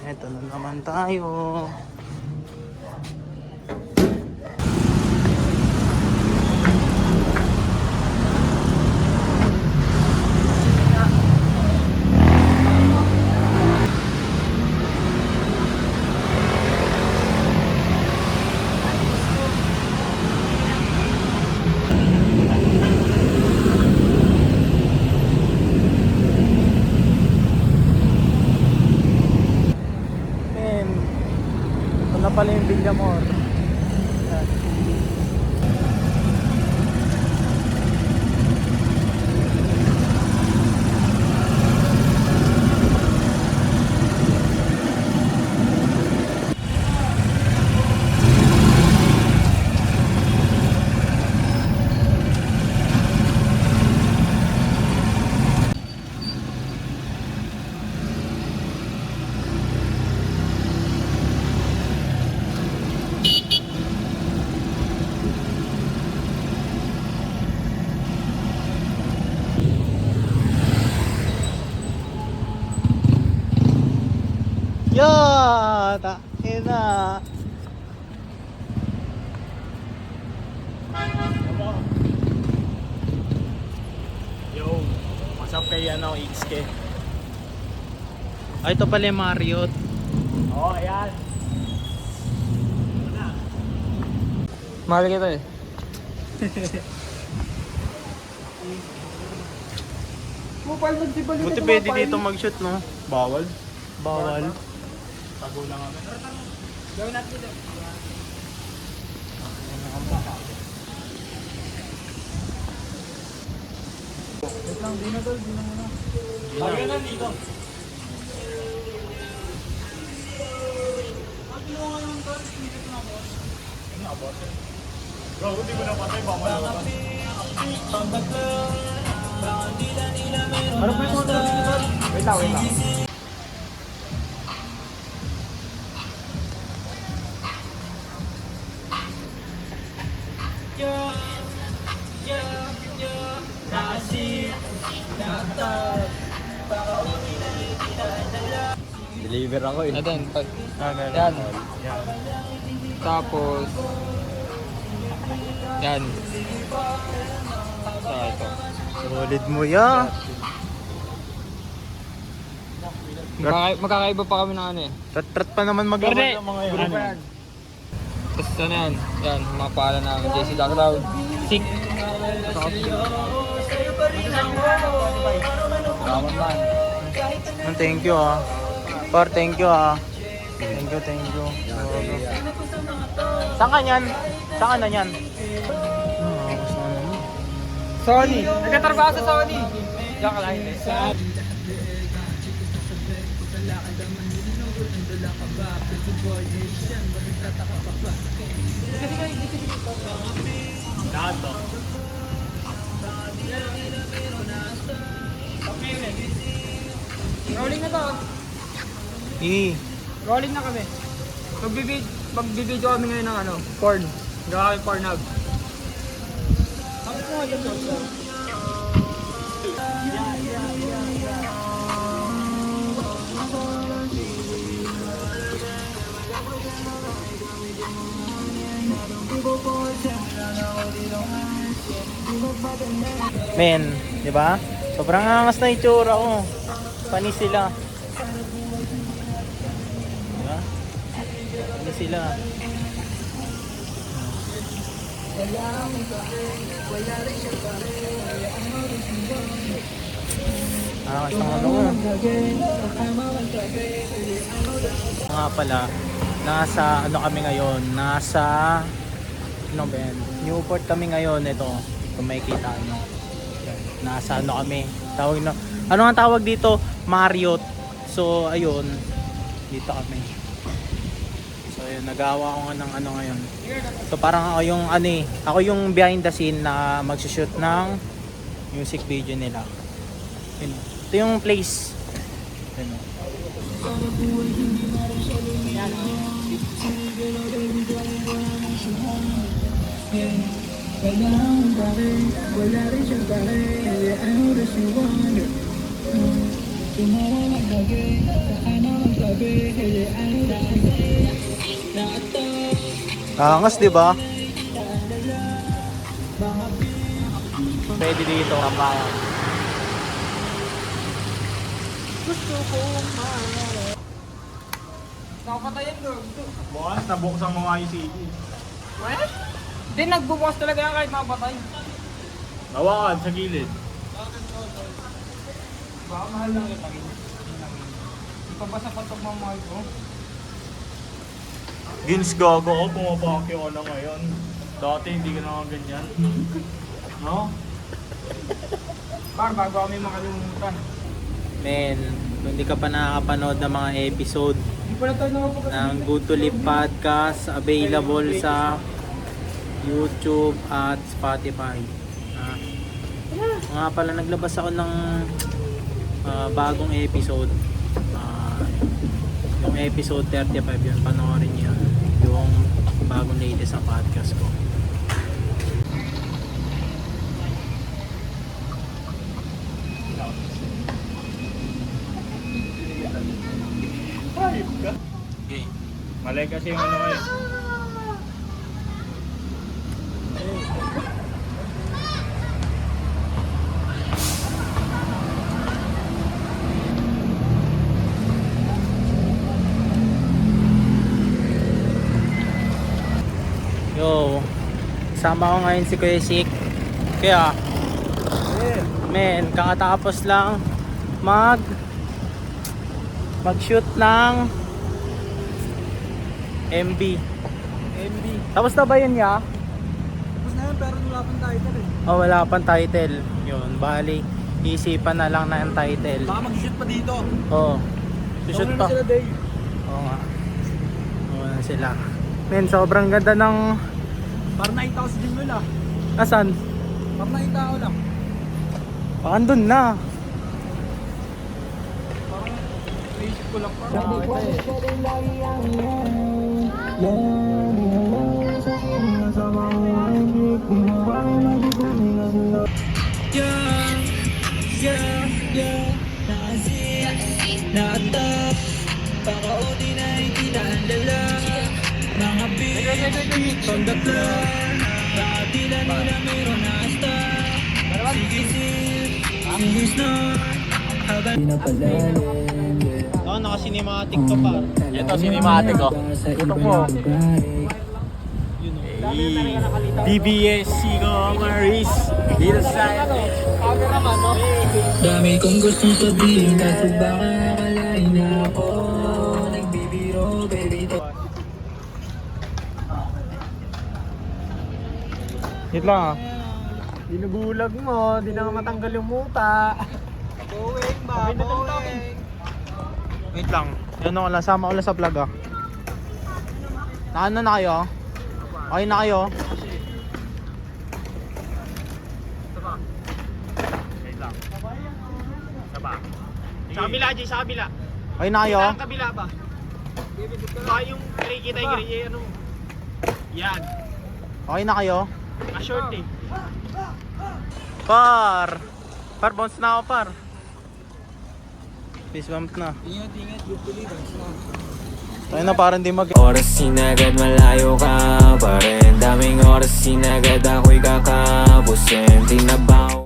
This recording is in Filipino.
Eto na naman tayo. Ito na pala yung Villamor. Yan. Ya, ina. Yo, what's up kay XK? Ay, ito pala yung Marriott. Oh, ayan. Mahal kita eh. Buti pwede dito mag-shoot, no? Bawal. Bawal. Tago lang kami. Gawin natin dito. Wait lang, di na tol, di na muna. Lagyan na dito. Bro, hindi mo na patay, bawal na. Ano pa yung mga tol dito tol? Wait lang, wait lang. Deliver ako eh. Ayan, Ganun. yan. Yan. Tapos, yan. Sa ito. Solid mo ya. Magkakaiba pa kami ng ano eh. Rat-rat pa naman magawa Pwede. ng mga yan. Grupo yan. Tapos ano yan? Yan, mga pala namin. JC The Crowd. Sick. Salamat man. Thank you ah. Par, thank you ah. Thank you, thank you. Saan ka nyan? Saan ka na nyan? Sony. Nagkatrabaho sa Sony. Diyan ka lang eh. Lahat to. Rolling na to. Rolling na kami. Magbibideo kami ngayon ng ano, porn. Gawa kami porn hub. Bakit mo nga dyan? Men, di ba? Sobrang angas na itsura ko. Panis sila. Di ba? Panis sila. Angas ng ano ko. Nga pala, nasa ano kami ngayon? Nasa ano ba yan? Newport kami ngayon. Ito, kung makikita nyo. Nasa ano kami? Tawag na, ano ang tawag dito? Marriott. So ayun, dito kami. So ayun, nagawa ko nga ng ano ngayon. So parang ako yung ano eh, ako yung behind the scene na magsushoot ng music video nila. Yun. Ito yung place. Yun. Wala rin siyang pare, ano rin si Wonder. Tumawa maglagay, saka na maglagay. Angas, di ba? Pwede dito, kampayan. Nakapatayan doon. Bukas, nabuksan mo nga yung CD. What? Hindi, nagbubukas talaga yan kahit makapatay. Hawakan sa gilid. Baka mahal lang yung tagin. Hindi pa ba sa patog mga mahal ko? Gins gago ko, pumapaki ko na ngayon. Dati hindi ka naman ganyan. No? Par, bago kami makalimutan. Men, kung hindi ka pa nakakapanood ng mga episode Hindi pala tayo nakapagkakalimutan. ng Good to Live Podcast, available sa YouTube at Spotify. Nga pala, naglabas ako ng bagong episode. Yung episode 35 yun, panoorin niyo yun. Yung bagong latest sa podcast ko. Hayop ka. Okay. Malay kasi yung ano ko eh. Yo, sama ko ngayon si Kuya Sik. Kaya, men, kakatapos lang mag-shoot ng MB. MB. Tapos na ba yun ya? Tapos na yun, pero wala pang title eh. Oh, wala pang title. Yun, bali, isipan na lang na ang title. Baka mag-shoot pa dito. Oo, shoot pa. Sila day. Oo nga. Oo na sila. Men, sobrang ganda ng... Parang nakita ko si Jimwell ah. Asan? Parang nakita ko lang. Baka andun na. Parang naisip ko lang parang. Oo, naka-cinematic to par. Ito, cinematic ko. Ito po. DBS Sigo Maris. Dito sa Camera man, no? Dami kong gustong sabihin kaso baka akalain na ako nagbibiro baby. Hit lang ah. Dinugulag mo, di na matanggal yung muta. Going ba? Going. Wait lang. Ano ko lang, sama ko lang sa vlog ah. Ano na kayo? Okay na kayo? Wait lang. Isa pa. Sa kabila, Jay, sa kabila. Okay na kayo? Sa kabila ba? Baka yung kita yung gray, ano. Yan. Okay na kayo? A-short eh. Par! Bounce na ako par. Fist bump na. Ingat, good believers na. Tayo na parang di mag... Oras sinagad malayo ka pa rin. Daming oras sinagad ako'y kakapusin. Tinabaw